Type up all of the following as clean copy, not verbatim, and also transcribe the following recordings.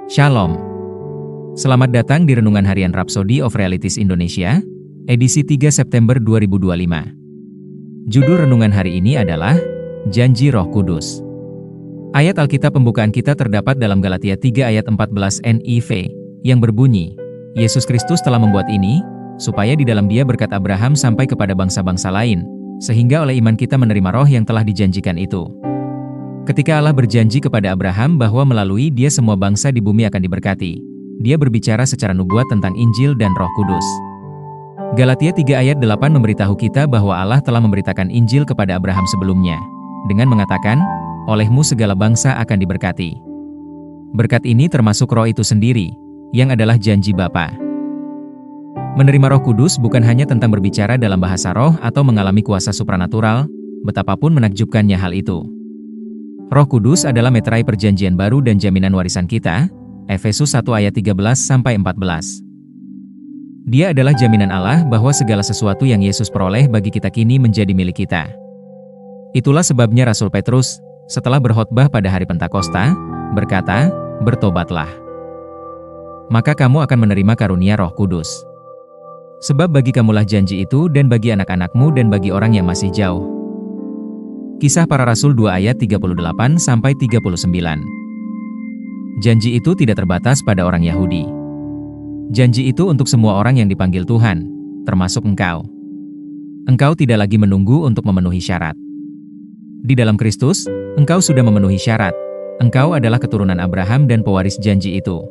Shalom. Selamat datang di Renungan Harian Rhapsody of Realities Indonesia, edisi 3 September 2025. Judul renungan hari ini adalah Janji Roh Kudus. Ayat Alkitab pembukaan kita terdapat dalam Galatia 3 ayat 14 NIV, yang berbunyi, Yesus Kristus telah membuat ini, supaya di dalam Dia berkat Abraham sampai kepada bangsa-bangsa lain, sehingga oleh iman kita menerima roh yang telah dijanjikan itu. Ketika Allah berjanji kepada Abraham bahwa melalui dia semua bangsa di bumi akan diberkati, dia berbicara secara nubuat tentang Injil dan Roh Kudus. Galatia 3 ayat 8 memberitahu kita bahwa Allah telah memberitakan Injil kepada Abraham sebelumnya, dengan mengatakan, olehmu segala bangsa akan diberkati. Berkat ini termasuk roh itu sendiri, yang adalah janji Bapa. Menerima Roh Kudus bukan hanya tentang berbicara dalam bahasa roh atau mengalami kuasa supranatural, betapapun menakjubkannya hal itu. Roh Kudus adalah meterai perjanjian baru dan jaminan warisan kita, Efesus 1 ayat 13-14. Dia adalah jaminan Allah bahwa segala sesuatu yang Yesus peroleh bagi kita kini menjadi milik kita. Itulah sebabnya Rasul Petrus, setelah berkhotbah pada hari Pentakosta, berkata, bertobatlah. Maka kamu akan menerima karunia Roh Kudus. Sebab bagi kamulah janji itu dan bagi anak-anakmu dan bagi orang yang masih jauh. Kisah Para Rasul 2 ayat 38-39. Janji itu tidak terbatas pada orang Yahudi. Janji itu untuk semua orang yang dipanggil Tuhan, termasuk engkau. Engkau tidak lagi menunggu untuk memenuhi syarat. Di dalam Kristus, engkau sudah memenuhi syarat. Engkau adalah keturunan Abraham dan pewaris janji itu.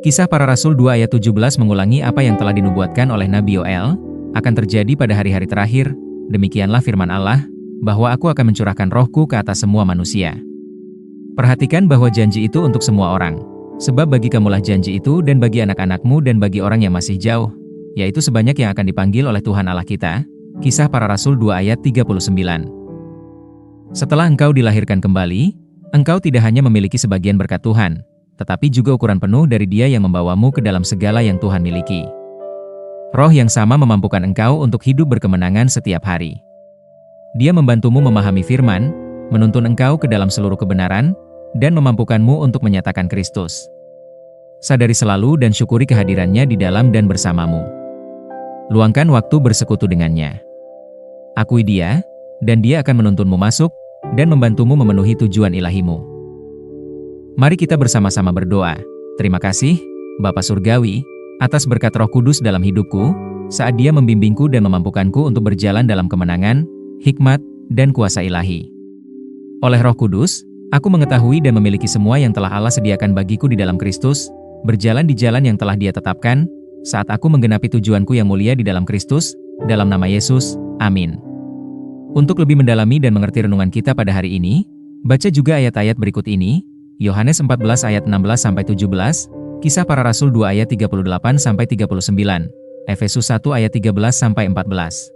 Kisah Para Rasul 2 ayat 17 mengulangi apa yang telah dinubuatkan oleh Nabi Yoel, akan terjadi pada hari-hari terakhir, demikianlah firman Allah, bahwa aku akan mencurahkan rohku ke atas semua manusia. Perhatikan bahwa janji itu untuk semua orang, sebab bagi kamulah janji itu dan bagi anak-anakmu dan bagi orang yang masih jauh, yaitu sebanyak yang akan dipanggil oleh Tuhan Allah kita. Kisah Para Rasul 2 ayat 39. Setelah engkau dilahirkan kembali, engkau tidak hanya memiliki sebagian berkat Tuhan, tetapi juga ukuran penuh dari Dia yang membawamu ke dalam segala yang Tuhan miliki. Roh yang sama memampukan engkau untuk hidup berkemenangan setiap hari. Dia membantumu memahami firman, menuntun engkau ke dalam seluruh kebenaran, dan memampukanmu untuk menyatakan Kristus. Sadari selalu dan syukuri kehadirannya di dalam dan bersamamu. Luangkan waktu bersekutu dengannya. Akui Dia, dan Dia akan menuntunmu masuk, dan membantumu memenuhi tujuan ilahimu. Mari kita bersama-sama berdoa. Terima kasih, Bapa Surgawi, atas berkat Roh Kudus dalam hidupku, saat Dia membimbingku dan memampukanku untuk berjalan dalam kemenangan, hikmat, dan kuasa ilahi. Oleh Roh Kudus, aku mengetahui dan memiliki semua yang telah Allah sediakan bagiku di dalam Kristus, berjalan di jalan yang telah Dia tetapkan, saat aku menggenapi tujuanku yang mulia di dalam Kristus, dalam nama Yesus, amin. Untuk lebih mendalami dan mengerti renungan kita pada hari ini, baca juga ayat-ayat berikut ini, Yohanes 14 ayat 16-17, Kisah Para Rasul 2 ayat 38-39, Efesus 1 ayat 13-14.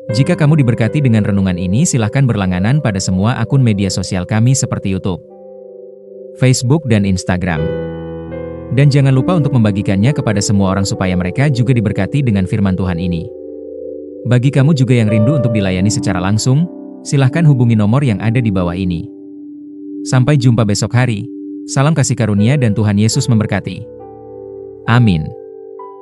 Jika kamu diberkati dengan renungan ini, silahkan berlangganan pada semua akun media sosial kami seperti YouTube, Facebook, dan Instagram. Dan jangan lupa untuk membagikannya kepada semua orang supaya mereka juga diberkati dengan firman Tuhan ini. Bagi kamu juga yang rindu untuk dilayani secara langsung, silahkan hubungi nomor yang ada di bawah ini. Sampai jumpa besok hari. Salam kasih karunia dan Tuhan Yesus memberkati. Amin.